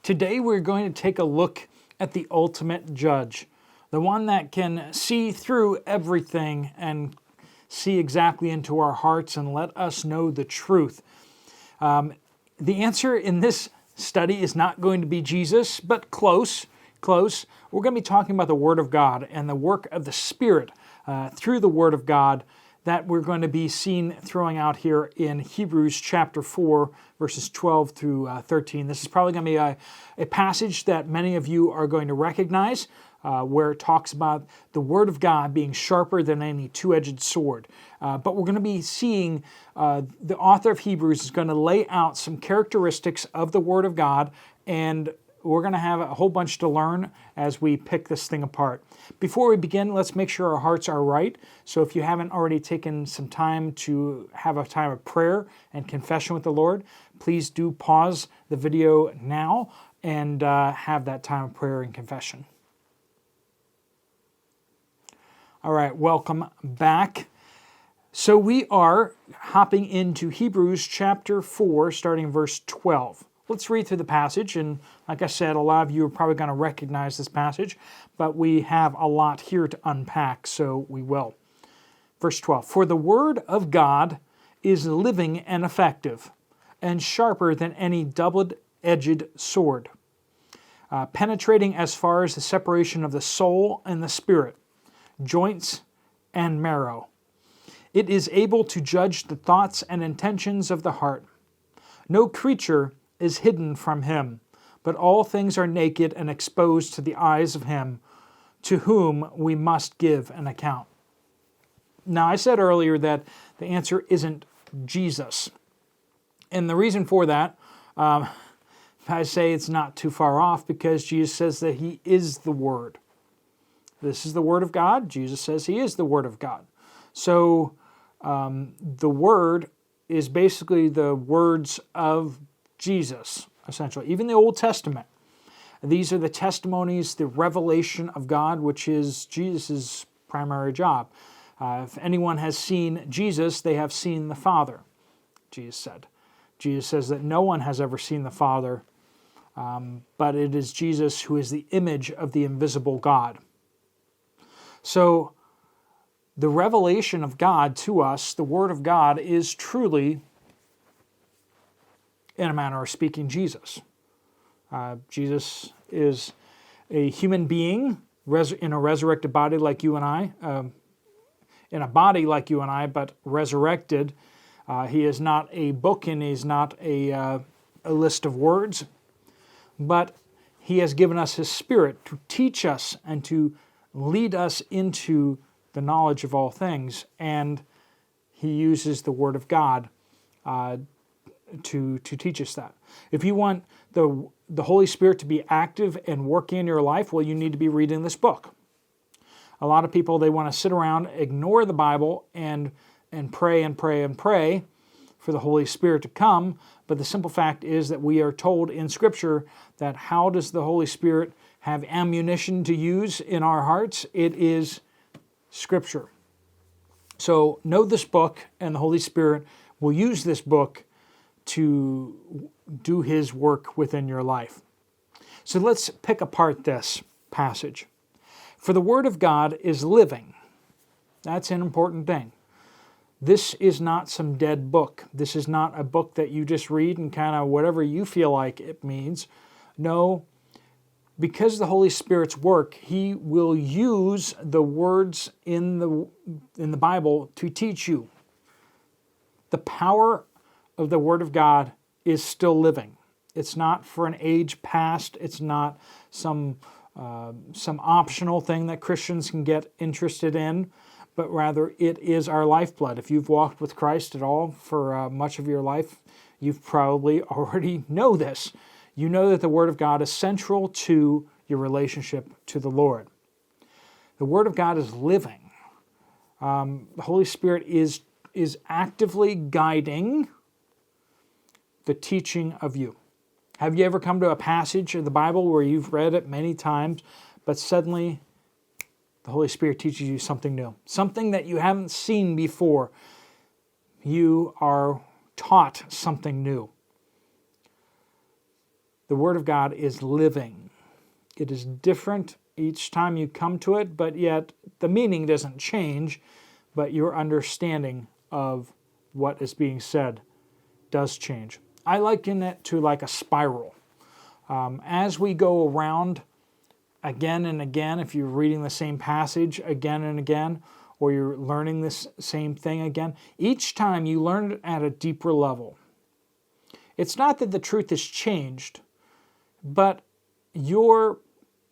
Today we're going to take a look at the ultimate judge, the one that can see through everything and see exactly into our hearts and let us know the truth. The answer in this study is not going to be Jesus, but close. We're going to be talking about the Word of God and the work of the Spirit through the Word of God that we're going to be seeing throwing out here in Hebrews chapter 4, verses 12 through 13. This is probably going to be a passage that many of you are going to recognize, where it talks about the Word of God being sharper than any two-edged sword. But we're going to be seeing the author of Hebrews is going to lay out some characteristics of the Word of God, and we're going to have a whole bunch to learn as we pick this thing apart. Before we begin, let's make sure our hearts are right. So if you haven't already taken some time to have a time of prayer and confession with the Lord, please do pause the video now and have that time of prayer and confession. All right, welcome back. So we are hopping into Hebrews chapter 4, starting in verse 12. Let's read through the passage, and like I said, a lot of you are probably going to recognize this passage, but we have a lot here to unpack, so we will. Verse 12, "For the word of God is living and effective, and sharper than any double-edged sword, penetrating as far as the separation of the soul and the spirit, joints and marrow. It is able to judge the thoughts and intentions of the heart. No creature is hidden from him, but all things are naked and exposed to the eyes of him to whom we must give an account." Now, I said earlier that the answer isn't Jesus. And the reason for that, I say it's not too far off, because Jesus says that he is the Word. This is the Word of God. Jesus says he is the Word of God. So the Word is basically the words of Jesus, essentially. Even the Old Testament. These are the testimonies, the revelation of God, which is Jesus' primary job. If anyone has seen Jesus, they have seen the Father, Jesus said. Jesus says that no one has ever seen the Father, but it is Jesus who is the image of the invisible God. So the revelation of God to us, the Word of God, is truly, in a manner of speaking, Jesus. Jesus is a human being in a resurrected body like you and I, in a body like you and I, but resurrected. He is not a book, and he's not a list of words, but he has given us his Spirit to teach us and to lead us into the knowledge of all things, and he uses the Word of God to teach us that. If you want the Holy Spirit to be active and working in your life, well, you need to be reading this book. A lot of people, they want to sit around, ignore the Bible, and pray and pray and pray for the Holy Spirit to come, but the simple fact is that we are told in Scripture that how does the Holy Spirit have ammunition to use in our hearts? It is Scripture. So know this book, and the Holy Spirit will use this book to do his work within your life. So let's pick apart this passage. For the Word of God is living. That's an important thing. This is not some dead book. This is not a book that you just read and kind of whatever you feel like it means. No, because the Holy Spirit's work, he will use the words in the Bible to teach you. The power of the Word of God is still living. It's not for an age past. It's not some optional thing that Christians can get interested in, but rather it is our lifeblood. If you've walked with Christ at all for much of your life, you've probably already know this. You know that the Word of God is central to your relationship to the Lord. The Word of God is living. The Holy Spirit is actively guiding the teaching of you. Have you ever come to a passage of the Bible where you've read it many times, but suddenly the Holy Spirit teaches you something new, something that you haven't seen before? You are taught something new. The Word of God is living. It is different each time you come to it, but yet the meaning doesn't change, but your understanding of what is being said does change. I liken it to like a spiral. As we go around again and again, if you're reading the same passage again and again, or you're learning this same thing again, each time you learn it at a deeper level. It's not that the truth has changed, but your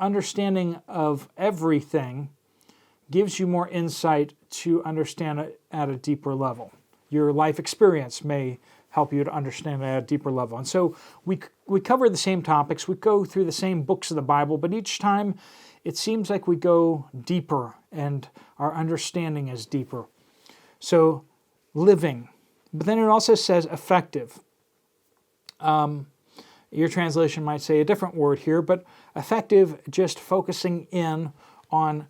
understanding of everything gives you more insight to understand it at a deeper level. Your life experience may help you to understand it at a deeper level. And so we cover the same topics, we go through the same books of the Bible, but each time it seems like we go deeper and our understanding is deeper. So living. But then it also says effective. Your translation might say a different word here, but effective, just focusing in on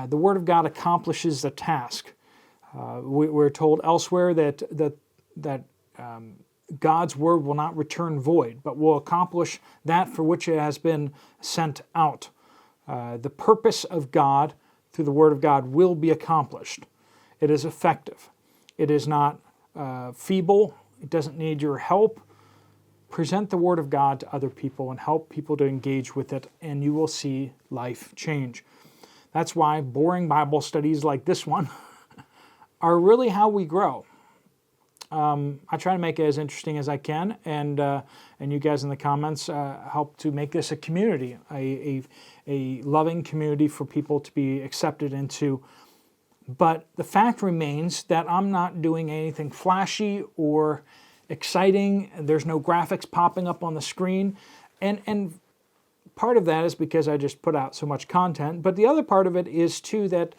the Word of God accomplishes the task. We're told elsewhere that God's Word will not return void, but will accomplish that for which it has been sent out. The purpose of God through the Word of God will be accomplished. It is effective. It is not feeble. It doesn't need your help. Present the Word of God to other people and help people to engage with it, and you will see life change. That's why boring Bible studies like this one are really how we grow. I try to make it as interesting as I can, and you guys in the comments help to make this a community, a loving community for people to be accepted into. But the fact remains that I'm not doing anything flashy or exciting. There's no graphics popping up on the screen, and part of that is because I just put out so much content. But the other part of it is too that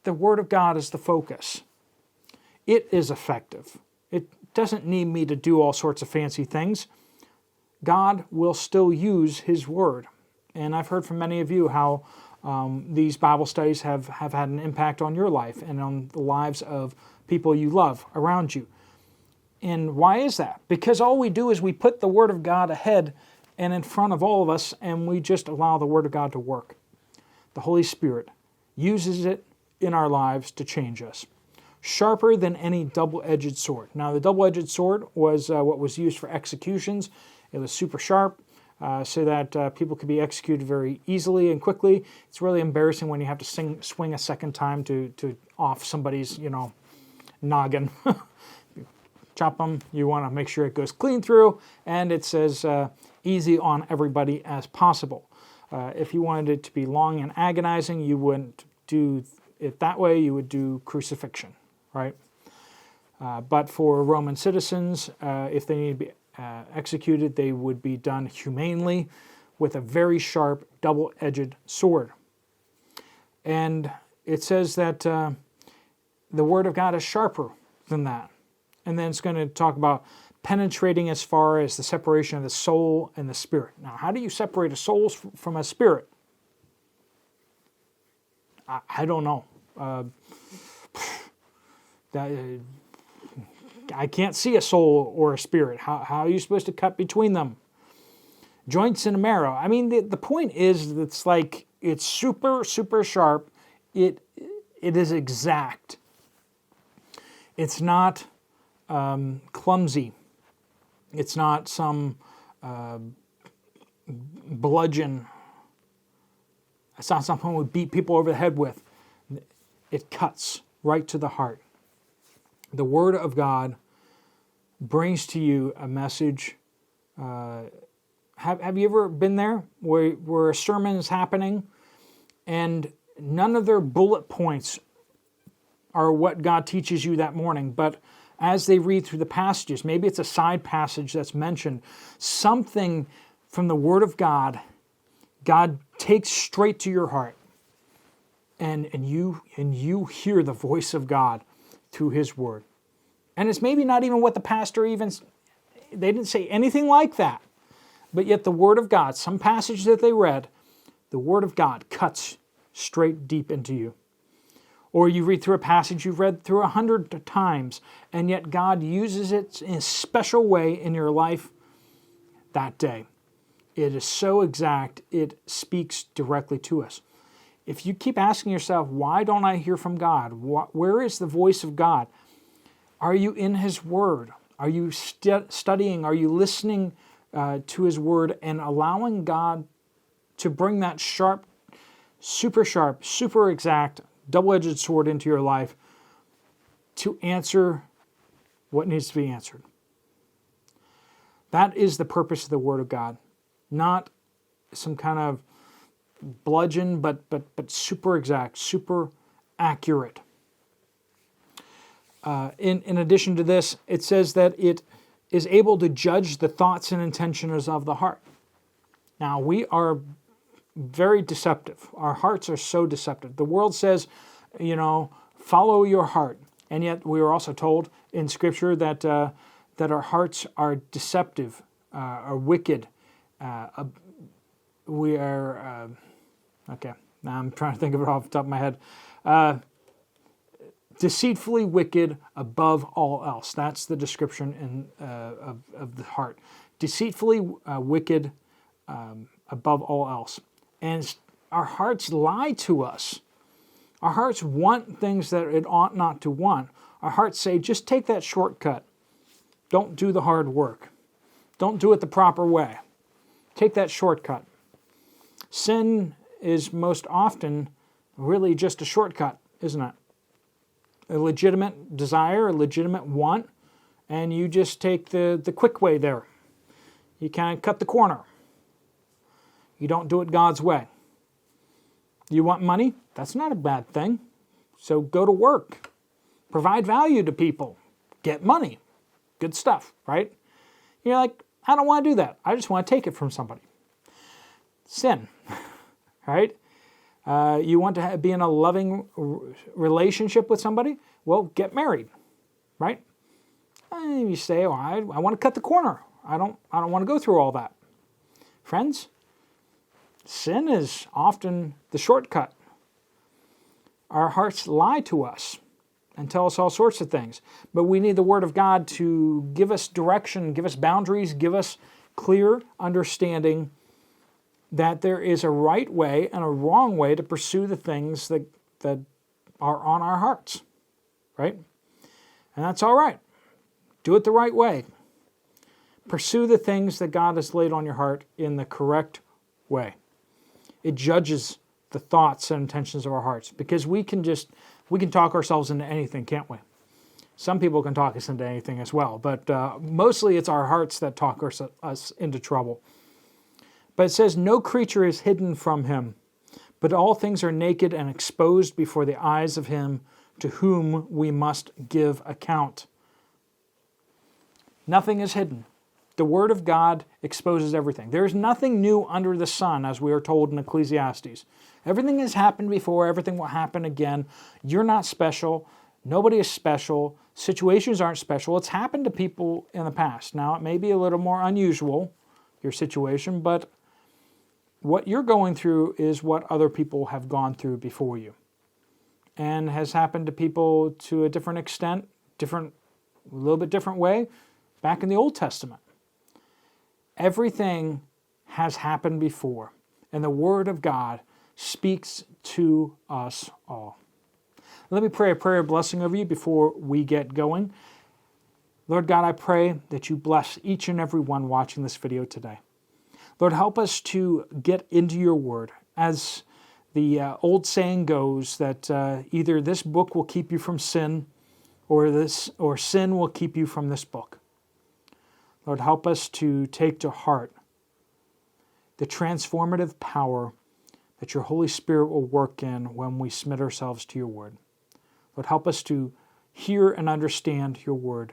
the Word of God is the focus. It is effective. It doesn't need me to do all sorts of fancy things. God will still use His Word. And I've heard from many of you how these Bible studies have had an impact on your life and on the lives of people you love around you. And why is that? Because all we do is we put the Word of God ahead and in front of all of us, and we just allow the Word of God to work. The Holy Spirit uses it in our lives to change us. Sharper than any double-edged sword. Now, the double-edged sword was what was used for executions. It was super sharp so that people could be executed very easily and quickly. It's really embarrassing when you have to swing a second time to off somebody's, noggin. Chop them. You want to make sure it goes clean through, and it's as easy on everybody as possible. If you wanted it to be long and agonizing, you wouldn't do it that way. You would do crucifixion, right? But for Roman citizens, if they need to be executed, they would be done humanely with a very sharp, double-edged sword. And it says that the Word of God is sharper than that. And then it's going to talk about penetrating as far as the separation of the soul and the spirit. Now, how do you separate a soul from a spirit? I don't know. I can't see a soul or a spirit. How are you supposed to cut between them? Joints and marrow. I mean, the point is, it's like it's super, super sharp. It is exact. It's not clumsy. It's not some bludgeon. It's not something we beat people over the head with. It cuts right to the heart. The Word of God brings to you a message. Have you ever been there where a sermon is happening and none of their bullet points are what God teaches you that morning, but as they read through the passages, maybe it's a side passage that's mentioned, something from the Word of God, God takes straight to your heart, and you hear the voice of God through His Word. And it's maybe not even what the pastor they didn't say anything like that, but yet the Word of God, some passage that they read, the Word of God cuts straight deep into you. Or you read through a passage you've read through 100 times, and yet God uses it in a special way in your life that day. It is so exact, it speaks directly to us. If you keep asking yourself, why don't I hear from God? Where is the voice of God? Are you in His Word? Are you studying? Are you listening to His Word and allowing God to bring that sharp, super exact, double-edged sword into your life to answer what needs to be answered? That is the purpose of the Word of God. Not some kind of bludgeon, but super exact, super accurate. In addition to this, it says that it is able to judge the thoughts and intentions of the heart. Now, we are very deceptive. Our hearts are so deceptive. The world says, follow your heart. And yet we are also told in Scripture that our hearts are deceptive, are wicked. We are, okay, now I'm trying to think of it off the top of my head. Deceitfully wicked above all else. That's the description of the heart. Deceitfully wicked above all else. And our hearts lie to us. Our hearts want things that it ought not to want. Our hearts say, just take that shortcut. Don't do the hard work. Don't do it the proper way. Take that shortcut. Sin is most often really just a shortcut, isn't it? A legitimate desire, a legitimate want, and you just take the quick way there. You kind of cut the corner. You don't do it God's way. You want money? That's not a bad thing. So go to work. Provide value to people. Get money. Good stuff, right? You're like, I don't want to do that. I just want to take it from somebody. Sin, right? You want to be in a loving relationship with somebody? Well, get married, right? And you say, I want to cut the corner. I don't want to go through all that. Friends, sin is often the shortcut. Our hearts lie to us and tell us all sorts of things. But we need the Word of God to give us direction, give us boundaries, give us clear understanding that there is a right way and a wrong way to pursue the things that are on our hearts, right? And that's all right. Do it the right way. Pursue the things that God has laid on your heart in the correct way. It judges the thoughts and intentions of our hearts, because we can talk ourselves into anything, can't we? Some people can talk us into anything as well, but mostly it's our hearts that talk us into trouble. But it says, no creature is hidden from Him, but all things are naked and exposed before the eyes of Him to whom we must give account. Nothing is hidden. The Word of God exposes everything. There is nothing new under the sun, as we are told in Ecclesiastes. Everything has happened before. Everything will happen again. You're not special. Nobody is special. Situations aren't special. It's happened to people in the past. Now, it may be a little more unusual, your situation, but what you're going through is what other people have gone through before you, and has happened to people to a different extent, a little bit different way, back in the Old Testament. Everything has happened before, and the Word of God speaks to us all. Let me pray a prayer of blessing over you before we get going. Lord God, I pray that you bless each and every one watching this video today. Lord, help us to get into your Word. As the old saying goes, that either this book will keep you from sin, or sin will keep you from this book. Lord, help us to take to heart the transformative power that your Holy Spirit will work in when we submit ourselves to your Word. Lord, help us to hear and understand your Word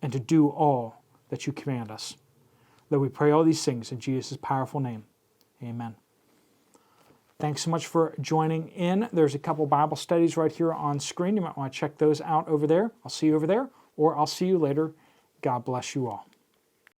and to do all that you command us. Lord, we pray all these things in Jesus' powerful name. Amen. Thanks so much for joining in. There's a couple Bible studies right here on screen. You might want to check those out over there. I'll see you over there, or I'll see you later. God bless you all.